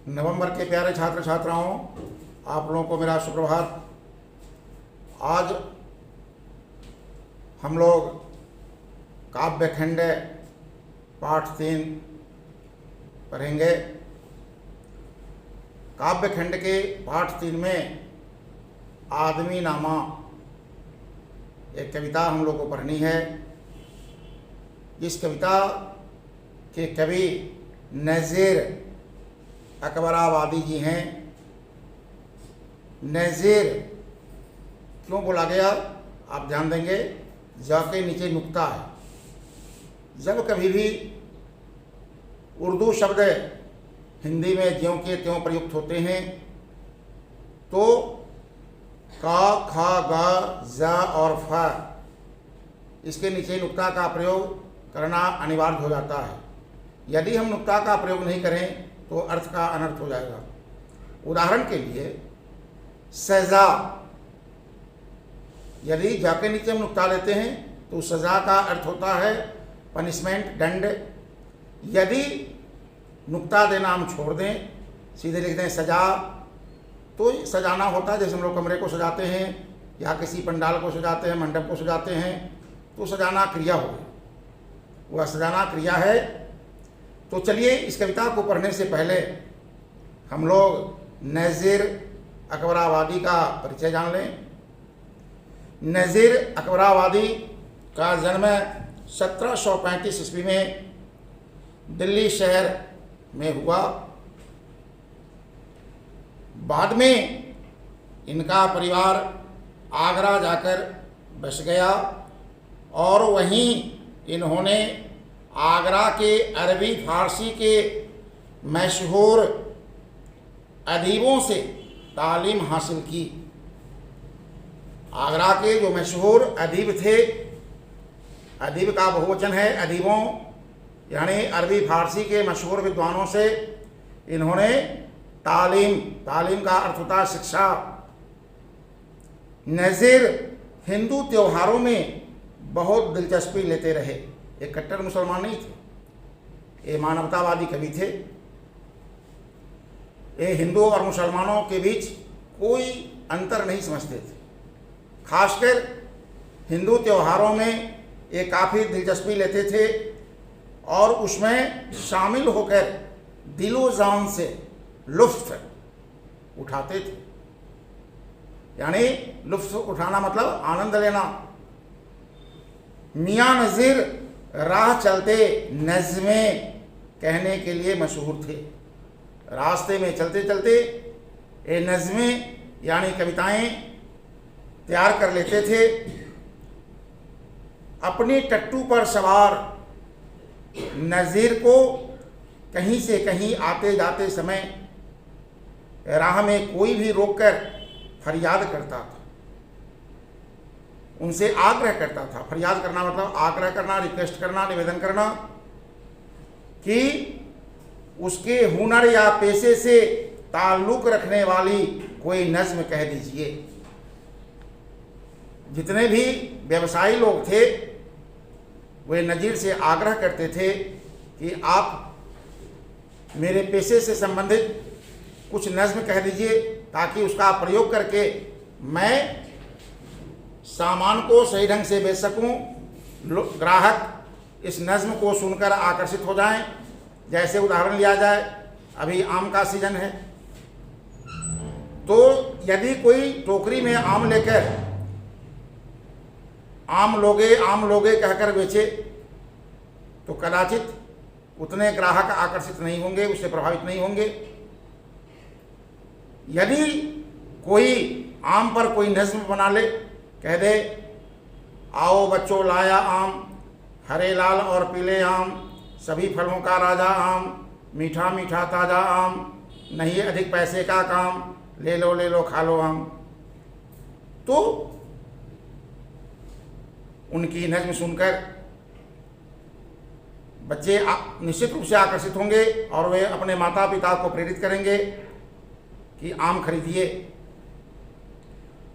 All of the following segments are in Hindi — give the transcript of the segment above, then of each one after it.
नवंबर के प्यारे छात्र छात्राओं, आप लोगों को मेरा सुप्रभात। आज हम लोग काव्यखंड पाठ 3 पढ़ेंगे। काव्यखंड के पाठ 3 में आदमी नामा एक कविता हम लोग को पढ़नी है। इस कविता के कवि नज़ीर अकबराबादी जी हैं। नज़ीर क्यों बोला गया आप ध्यान देंगे, ज के नीचे नुक्ता है। जब कभी भी उर्दू शब्द हिंदी में ज्यों के त्यों प्रयुक्त होते हैं तो का, खा, गा, जा और फा इसके नीचे नुक्ता का प्रयोग करना अनिवार्य हो जाता है। यदि हम नुक्ता का प्रयोग नहीं करें तो अर्थ का अनर्थ हो जाएगा। उदाहरण के लिए सज़ा, यदि जा के नीचे हम नुक्ता लेते हैं तो सज़ा का अर्थ होता है पनिशमेंट, दंड। यदि नुक्ता देना हम छोड़ दें, सीधे लिख दें सजा, तो सजाना होता है जैसे हम लोग कमरे को सजाते हैं या किसी पंडाल को सजाते हैं, मंडप को सजाते हैं, तो सजाना क्रिया हो गई, वह सजाना क्रिया है। तो चलिए इस कविता को पढ़ने से पहले हम लोग नज़ीर अकबराबादी का परिचय जान लें। नज़ीर अकबराबादी का जन्म 1735 ईस्वी में दिल्ली शहर में हुआ। बाद में इनका परिवार आगरा जाकर बस गया और वहीं इन्होंने आगरा के अरबी फारसी के मशहूर अदीबों से तालीम हासिल की। आगरा के जो मशहूर अदीब थे, अदीब का बहुवचन है अदीबों, यानी अरबी फारसी के मशहूर विद्वानों से इन्होंने तालीम का अर्थ होता है शिक्षा। नज़ीर हिंदू त्योहारों में बहुत दिलचस्पी लेते रहे। एक कट्टर मुसलमान नहीं थे, ये मानवतावादी कवि थे। ये हिंदू और मुसलमानों के बीच कोई अंतर नहीं समझते थे। खासकर हिंदू त्योहारों में ये काफ़ी दिलचस्पी लेते थे और उसमें शामिल होकर दिलो जान से लुत्फ़ उठाते थे। यानी लुत्फ़ उठाना मतलब आनंद लेना। मियाँ नज़ीर राह चलते नज़्में कहने के लिए मशहूर थे। रास्ते में चलते चलते ये नज़्में यानी कविताएं तैयार कर लेते थे। अपनी टट्टू पर सवार नज़ीर को कहीं से कहीं आते जाते समय राह में कोई भी रोककर फरियाद करता था, उनसे आग्रह करता था। फरियाद करना मतलब आग्रह करना, रिक्वेस्ट करना, निवेदन करना कि उसके हुनर या पेशे से ताल्लुक़ रखने वाली कोई नज़्म कह दीजिए। जितने भी व्यवसायी लोग थे वे नज़ीर से आग्रह करते थे कि आप मेरे पेशे से संबंधित कुछ नज़्म कह दीजिए ताकि उसका प्रयोग करके मैं सामान को सही ढंग से बेच सकूं, ग्राहक इस नज़्म को सुनकर आकर्षित हो जाएं। जैसे उदाहरण लिया जाए, अभी आम का सीजन है, तो यदि कोई टोकरी में आम लेकर आम लोगे कहकर बेचे तो कदाचित उतने ग्राहक आकर्षित नहीं होंगे, उससे प्रभावित नहीं होंगे। यदि कोई आम पर कोई नज़्म बना ले, कह दे आओ बच्चों लाया आम, हरे लाल और पीले आम, सभी फलों का राजा आम, मीठा मीठा ताज़ा आम, नहीं अधिक पैसे का काम, ले लो खा लो आम, तो उनकी नज़्म सुनकर बच्चे निश्चित रूप से आकर्षित होंगे और वे अपने माता पिता को प्रेरित करेंगे कि आम खरीदिए।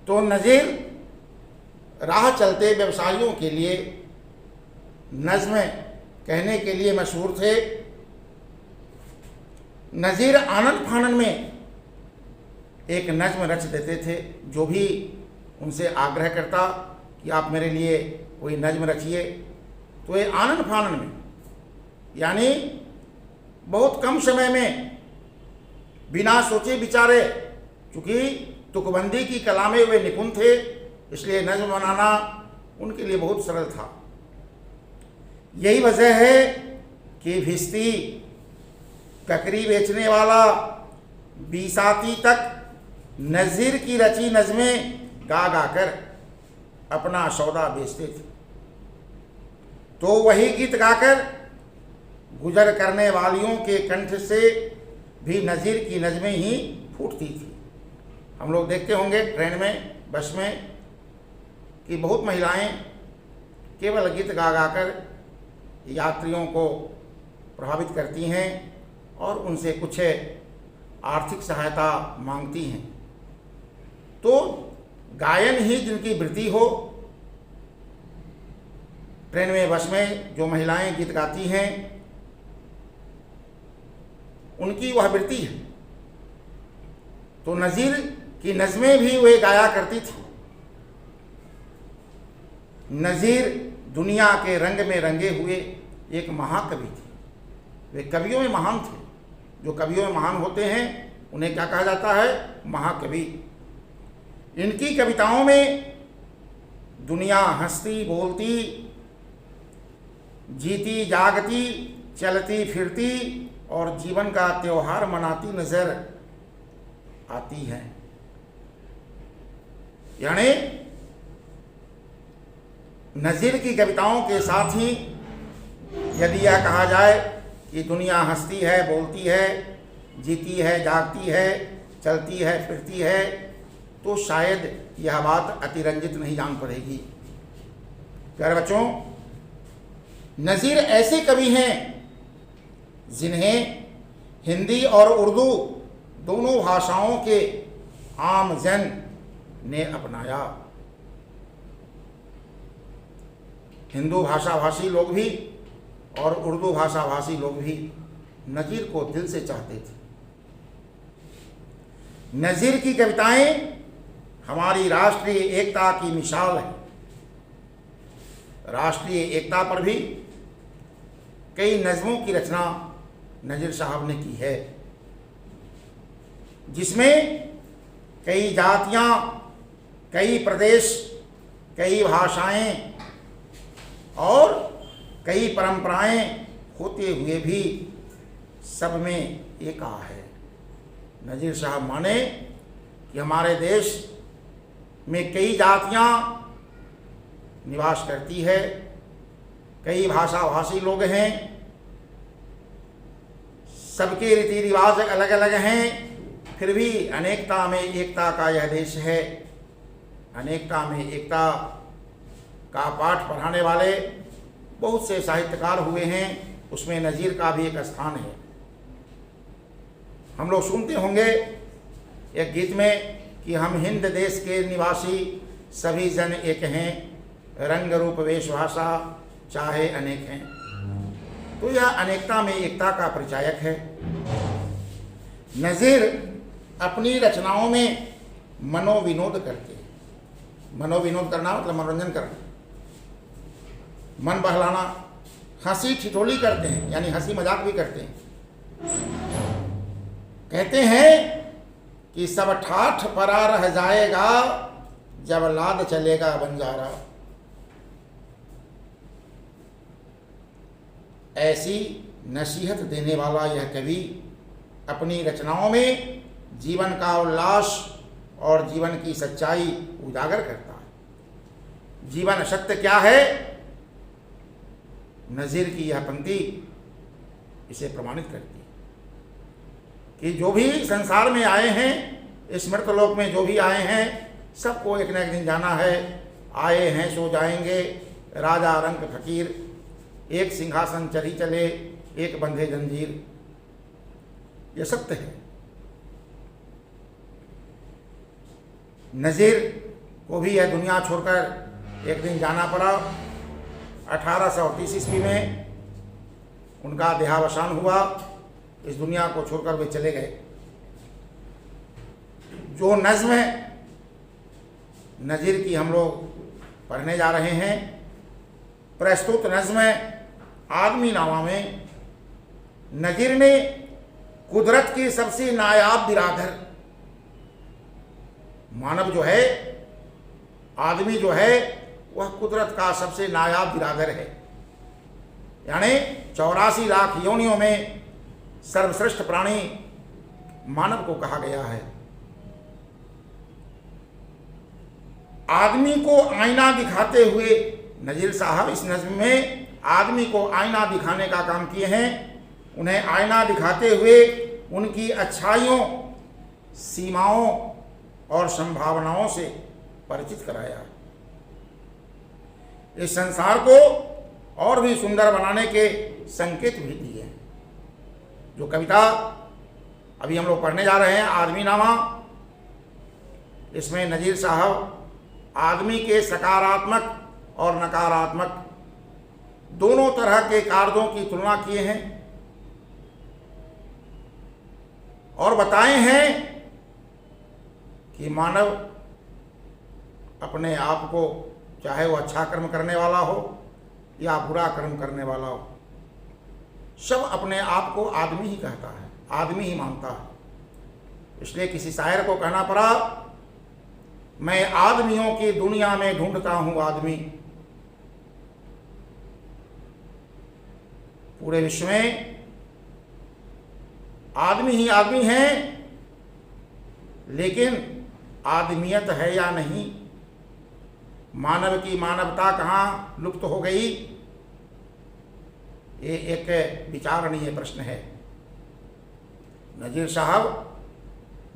तो नज़ीर राह चलते व्यवसायियों के लिए नज़्म कहने के लिए मशहूर थे। नज़ीर आनन फानन में एक नज्म रच देते थे। जो भी उनसे आग्रह करता कि आप मेरे लिए कोई नज्म रचिए, तो ये आनन फानन में, यानी बहुत कम समय में, बिना सोचे विचारे, चूँकि तुकबंदी की कला में वे निपुण थे, इसलिए नज्म बनाना उनके लिए बहुत सरल था। यही वजह है कि भिश्ती, ककरी बेचने वाला, बीसाती तक नज़ीर की रची नज़में गा गा कर अपना सौदा बेचते थे। तो वही गीत गाकर गुजर करने वालियों के कंठ से भी नज़ीर की नज़में ही फूटती थी। हम लोग देखते होंगे ट्रेन में, बस में, कि बहुत महिलाएं केवल गीत गा गा कर यात्रियों को प्रभावित करती हैं और उनसे कुछ आर्थिक सहायता मांगती हैं। तो गायन ही जिनकी वृत्ति हो, ट्रेन में, बस में जो महिलाएं गीत गाती हैं, उनकी वह वृत्ति है। तो नज़ीर की नज़में भी वे गाया करती थी। नज़ीर दुनिया के रंग में रंगे हुए एक महाकवि थे। वे कवियों में महान थे। जो कवियों में महान होते हैं उन्हें क्या कहा जाता है? महाकवि। इनकी कविताओं में दुनिया हंसती बोलती, जीती जागती, चलती फिरती और जीवन का त्योहार मनाती नजर आती है। यानी नज़ीर की कविताओं के साथ ही यदि यह कहा जाए कि दुनिया हंसती है, बोलती है, जीती है, जागती है, चलती है, फिरती है, तो शायद यह बात अतिरंजित नहीं जान पड़ेगी। प्यारे बच्चों, नज़ीर ऐसे कवि हैं जिन्हें हिंदी और उर्दू दोनों भाषाओं के आम जन ने अपनाया। हिंदू भाषा भाषी लोग भी और उर्दू भाषा भाषी लोग भी नज़ीर को दिल से चाहते थे। नज़ीर की कविताएं हमारी राष्ट्रीय एकता की मिसाल है। राष्ट्रीय एकता पर भी कई नज़मों की रचना नज़ीर साहब ने की है, जिसमें कई जातियां, कई प्रदेश, कई भाषाएं और कई परंपराएं होते हुए भी सब में एक है। नज़ीर साहब माने कि हमारे देश में कई जातियां निवास करती है, कई भाषा भाषी लोग हैं, सबके रीति रिवाज अलग अलग हैं, फिर भी अनेकता में एकता का यह देश है। अनेकता में एकता का पाठ पढ़ाने वाले बहुत से साहित्यकार हुए हैं, उसमें नज़ीर का भी एक स्थान है। हम लोग सुनते होंगे एक गीत में कि हम हिंद देश के निवासी सभी जन एक हैं, रंग रूप वेश भाषा चाहे अनेक हैं। तो यह अनेकता में एकता का परिचायक है। नज़ीर अपनी रचनाओं में मनोविनोद करते हैं। मनोविनोद करना मतलब मनोरंजन करना, मन बहलाना, हंसी ठिठोली करते हैं, यानी हंसी मजाक भी करते हैं। कहते हैं कि सब ठाठ परा रह जाएगा जब लाद चलेगा बंजारा। ऐसी नसीहत देने वाला यह कवि अपनी रचनाओं में जीवन का उल्लास और जीवन की सच्चाई उजागर करता है। जीवन सत्य क्या है? नज़ीर की यह पंक्ति इसे प्रमाणित करती है कि जो भी संसार में आए हैं, इस मृतलोक में जो भी आए हैं, सबको एक न एक दिन जाना है। आए हैं सो जाएंगे, राजा रंक फकीर, एक सिंहासन चली चले, एक बंधे जंजीर। यह सत्य है। नज़ीर को भी यह दुनिया छोड़कर एक दिन जाना पड़ा। 1830 ईस्वी में उनका देहावसान हुआ। इस दुनिया को छोड़कर वे चले गए। जो नज़्म नज़ीर की हम लोग पढ़ने जा रहे हैं, प्रस्तुत नज़्म आदमी नामा में नज़ीर ने कुदरत की सबसे नायाब बिरादर, मानव जो है, आदमी जो है, वह कुदरत का सबसे नायाब बिरादर है। यानी 84 लाख योनियों में सर्वश्रेष्ठ प्राणी मानव को कहा गया है। आदमी को आईना दिखाते हुए नज़ीर साहब इस नज़्म में आदमी को आईना दिखाने का काम किए हैं। उन्हें आईना दिखाते हुए उनकी अच्छाइयों, सीमाओं और संभावनाओं से परिचित कराया। इस संसार को और भी सुंदर बनाने के संकेत भी दिए। जो कविता अभी हम लोग पढ़ने जा रहे हैं, आदमी नामा, इसमें नज़ीर साहब आदमी के सकारात्मक और नकारात्मक दोनों तरह के कार्यों की तुलना किए हैं और बताए हैं कि मानव अपने आप को, चाहे वो अच्छा कर्म करने वाला हो या बुरा कर्म करने वाला हो, सब अपने आप को आदमी ही कहता है, आदमी ही मानता है। इसलिए किसी शायर को कहना पड़ा, मैं आदमियों की दुनिया में ढूंढता हूं आदमी। पूरे विश्व में आदमी ही आदमी है, लेकिन आदमियत है या नहीं, मानव की मानवता कहाँ लुप्त हो गई, ये एक विचारणीय प्रश्न है। नज़ीर साहब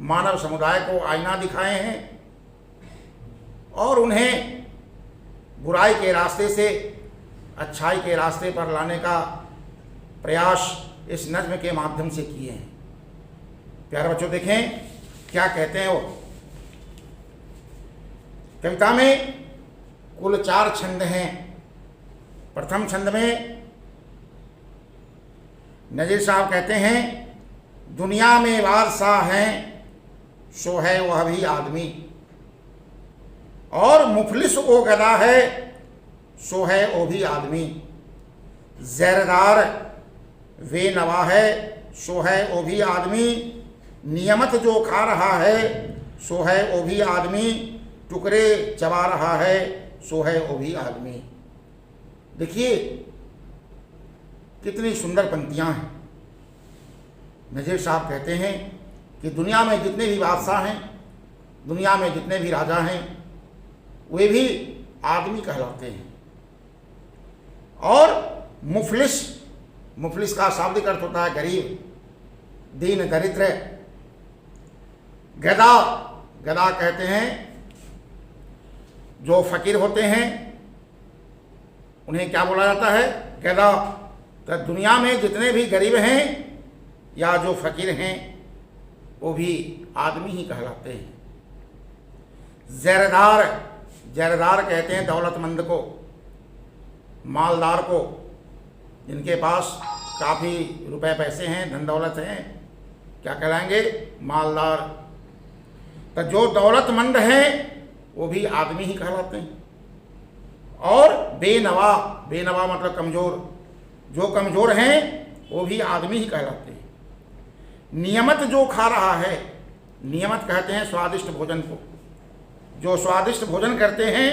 मानव समुदाय को आईना दिखाए हैं और उन्हें बुराई के रास्ते से अच्छाई के रास्ते पर लाने का प्रयास इस नज़्म के माध्यम से किए हैं। प्यारे बच्चों, देखें क्या कहते हैं वो। कविता में कुल 4 छंद हैं। प्रथम छंद में नज़ीर साहब कहते हैं, दुनिया में बादशाह हैं सो है वह भी आदमी, और मुफलिस वो गदा है सो है वो भी आदमी, ज़ैरदार वे नवा है सो है वो भी आदमी, नियमत जो खा रहा है सो है वो भी आदमी, टुकड़े चबा रहा है सो है वो भी आदमी। देखिए कितनी सुंदर पंक्तियां हैं। नज़ीर साहब कहते हैं कि दुनिया में जितने भी बादशाह हैं, दुनिया में जितने भी राजा हैं, वे भी आदमी कहलाते हैं। और मुफलिस, मुफलिस का शाब्दिक अर्थ होता है गरीब, दीन दरिद्र। गदा, गदा कहते हैं जो फकीर होते हैं, उन्हें क्या बोला जाता है, गदा। तो दुनिया में जितने भी गरीब हैं या जो फकीर हैं, वो भी आदमी ही कहलाते हैं। ज़ैरदार, ज़ैरदार कहते हैं दौलतमंद को, मालदार को, जिनके पास काफ़ी रुपए पैसे हैं, धन दौलत हैं, क्या कहलाएंगे, मालदार। तो जो दौलतमंद हैं वो भी आदमी ही कहलाते हैं। और बेनवा, बेनवा मतलब कमज़ोर, जो कमज़ोर हैं वो भी आदमी ही कहलाते हैं। नियमत जो खा रहा है, नियमत कहते हैं स्वादिष्ट भोजन को, जो स्वादिष्ट भोजन करते हैं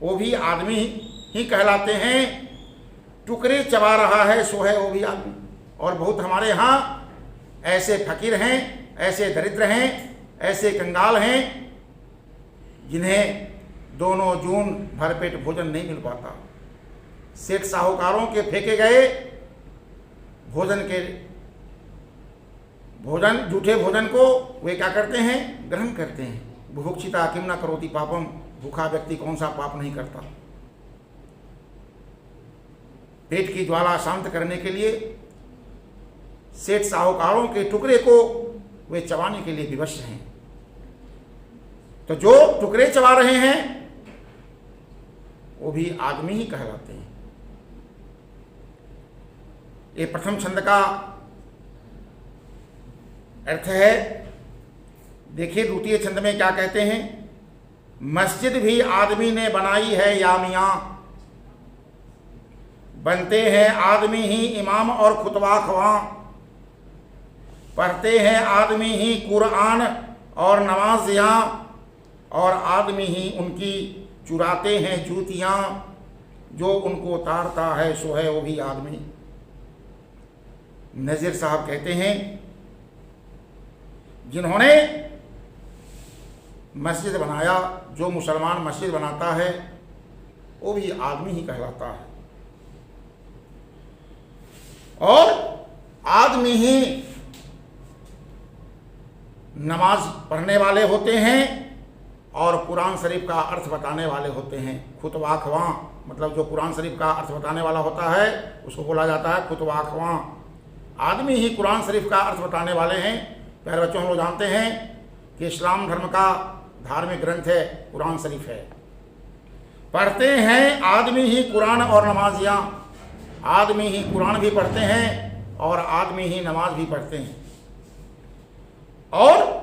वो भी आदमी ही कहलाते हैं। टुकड़े चबा रहा है सो है वो भी आदमी। और बहुत हमारे यहाँ ऐसे फकीर हैं, ऐसे दरिद्र हैं, ऐसे कंगाल हैं जिन्हें दोनों जून भरपेट भोजन नहीं मिल पाता। सेठ साहूकारों के फेंके गए भोजन के भोजन, जूठे भोजन को वे क्या करते हैं, ग्रहण करते हैं। बुभुक्षिता किम न करोति पापम, भूखा व्यक्ति कौन सा पाप नहीं करता। पेट की ज्वाला शांत करने के लिए सेठ साहूकारों के टुकड़े को वे चबाने के लिए विवश हैं। तो जो टुकड़े चबा रहे हैं वो भी आदमी ही कहलाते हैं। ये प्रथम छंद का अर्थ है। देखिए द्वितीय छंद में क्या कहते हैं, मस्जिद भी आदमी ने बनाई है या मियाँ, बनते हैं आदमी ही इमाम और खुतबा ख्वां, पढ़ते हैं आदमी ही कुरान और नमाजियाँ, और आदमी ही उनकी चुराते हैं जूतियाँ, जो उनको उतारता है सो है वो भी आदमी। नज़ीर साहब कहते हैं जिन्होंने मस्जिद बनाया, जो मुसलमान मस्जिद बनाता है वो भी आदमी ही कहलाता है, और आदमी ही नमाज पढ़ने वाले होते हैं और कुरान शरीफ का अर्थ बताने वाले होते हैं। खुतबा ख्वां मतलब जो कुरान शरीफ का अर्थ बताने वाला होता है उसको बोला जाता है खुतबा ख्वां। आदमी ही कुरान शरीफ का अर्थ बताने वाले हैं। प्यारे बच्चों, हम लोग जानते हैं कि इस्लाम धर्म का धार्मिक ग्रंथ है कुरान शरीफ है। पढ़ते हैं आदमी ही कुरान और नमाजियाँ, आदमी ही कुरान भी पढ़ते हैं और आदमी ही नमाज भी पढ़ते हैं, और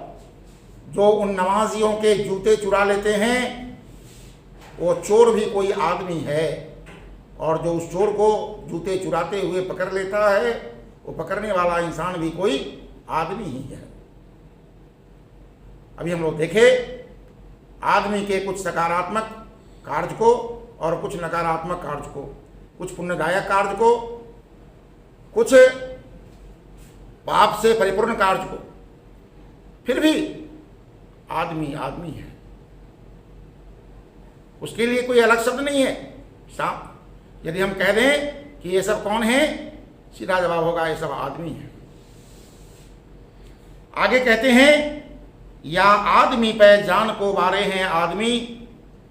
जो उन नमाजियों के जूते चुरा लेते हैं वो चोर भी कोई आदमी है, और जो उस चोर को जूते चुराते हुए पकड़ लेता है वो पकड़ने वाला इंसान भी कोई आदमी ही है। अभी हम लोग देखें आदमी के कुछ सकारात्मक कार्य को और कुछ नकारात्मक कार्य को, कुछ पुण्यदायक कार्य को, कुछ पाप से परिपूर्ण कार्य को। फिर भी आदमी आदमी है, उसके लिए कोई अलग शब्द नहीं है। साफ यदि हम कह दें कि ये सब कौन है, सीधा जवाब होगा ये सब आदमी है। आगे कहते हैं या आदमी पे जान को मारे हैं आदमी,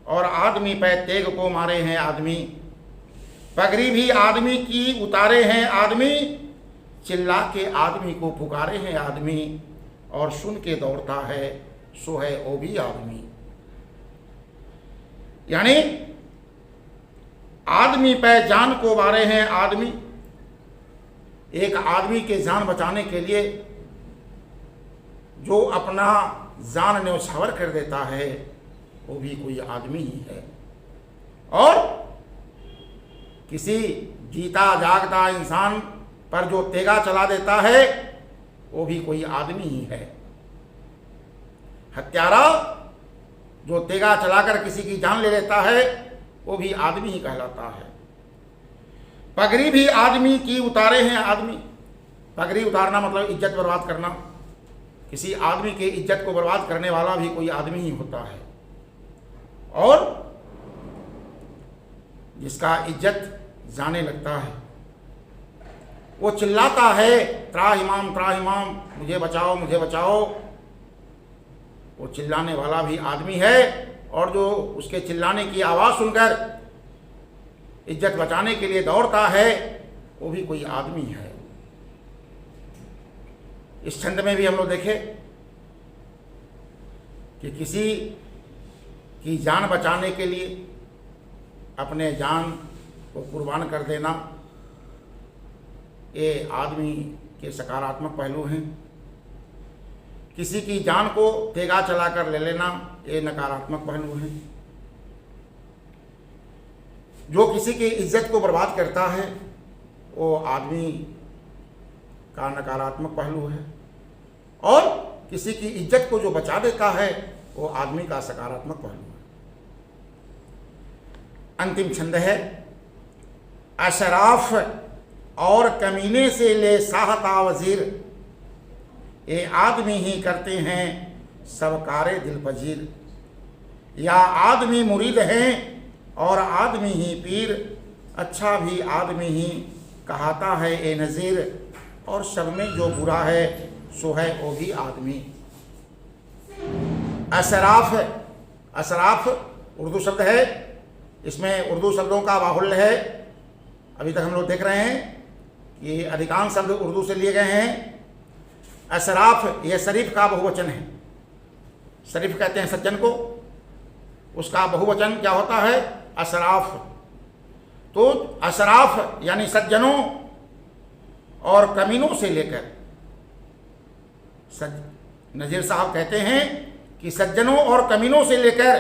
और आदमी पे तेग को मारे हैं आदमी, पगड़ी भी आदमी की उतारे हैं आदमी, चिल्ला के आदमी को पुकारे हैं आदमी, और सुन के दौड़ता है सो है वो भी आदमी। यानी आदमी पे जान को मारे हैं आदमी, एक आदमी के जान बचाने के लिए जो अपना जान न्यौछावर कर देता है वो भी कोई आदमी ही है, और किसी जीता जागता इंसान पर जो तेगा चला देता है वो भी कोई आदमी ही है। हत्यारा जो तेगा चलाकर किसी की जान ले लेता है वो भी आदमी ही कहलाता है। पगड़ी भी आदमी की उतारे हैं आदमी, पगड़ी उतारना मतलब इज्जत बर्बाद करना, किसी आदमी के इज्जत को बर्बाद करने वाला भी कोई आदमी ही होता है, और जिसका इज्जत जाने लगता है वो चिल्लाता है त्राहिमाम मुझे बचाओ मुझे बचाओ, वो चिल्लाने वाला भी आदमी है, और जो उसके चिल्लाने की आवाज़ सुनकर इज्जत बचाने के लिए दौड़ता है वो भी कोई आदमी है। इस छंद में भी हम लोग देखें कि किसी की जान बचाने के लिए अपने जान को कुर्बान कर देना, ये आदमी के सकारात्मक पहलू हैं। किसी की जान को तेगा चलाकर ले लेना ये नकारात्मक पहलू हैं। जो किसी की इज्जत को बर्बाद करता है वो आदमी का नकारात्मक पहलू है, और किसी की इज्जत को जो बचा देता है वो आदमी का सकारात्मक पहलू है। अंतिम छंद है अशराफ और कमीने से ले साहता वजीर, ये आदमी ही करते हैं सब कारे दिल पजीर, या आदमी मुरीद हैं और आदमी ही पीर, अच्छा भी आदमी ही कहाता है ए नज़ीर, और सब में जो बुरा है सो है वो भी आदमी। असराफ, असराफ उर्दू शब्द है, इसमें उर्दू शब्दों का बाहुल्य है। अभी तक हम लोग देख रहे हैं कि अधिकांश शब्द उर्दू से लिए गए हैं। असराफ ये शरीफ का बहुवचन है, शरीफ कहते हैं सज्जन को, उसका बहुवचन क्या होता है असराफ। तो असराफ यानी सज्जनों और कमीनों से लेकर नज़ीर साहब कहते हैं कि सज्जनों और कमीनों से लेकर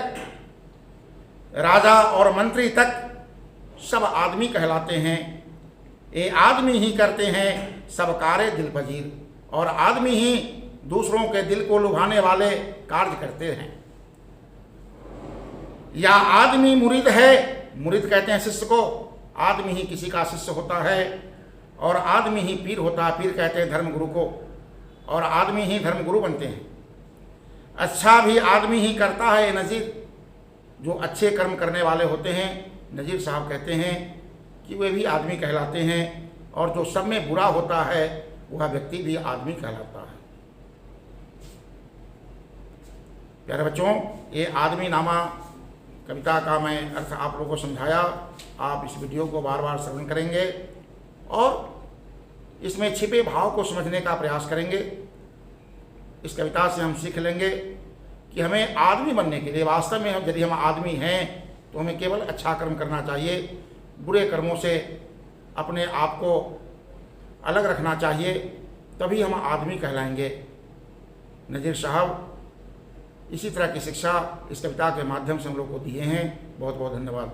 राजा और मंत्री तक सब आदमी कहलाते हैं। ये आदमी ही करते हैं सब कार्य दिल पजीर, और आदमी ही दूसरों के दिल को लुभाने वाले कार्य करते हैं। या आदमी मुरीद है, मुरीद कहते हैं शिष्य को, आदमी ही किसी का शिष्य होता है, और आदमी ही पीर होता है, पीर कहते हैं धर्मगुरु को, और आदमी ही धर्मगुरु बनते हैं। अच्छा भी आदमी ही करता है नज़ीर, जो अच्छे कर्म करने वाले होते हैं, नज़ीर साहब कहते हैं कि वे भी आदमी कहलाते हैं, और जो सब में बुरा होता है वह व्यक्ति भी आदमी कहलाता है। प्यारे बच्चों, ये आदमी नामा कविता का मैं अर्थ आप लोगों को समझाया। आप इस वीडियो को बार बार श्रवण करेंगे और इसमें छिपे भाव को समझने का प्रयास करेंगे। इस कविता से हम सीख लेंगे कि हमें आदमी बनने के लिए, वास्तव में यदि हम आदमी हैं तो हमें केवल अच्छा कर्म करना चाहिए, बुरे कर्मों से अपने आप को अलग रखना चाहिए, तभी हम आदमी कहलाएंगे। नज़ीर साहब इसी तरह की शिक्षा इस कविता के माध्यम से हम लोग को दिए हैं। बहुत बहुत धन्यवाद।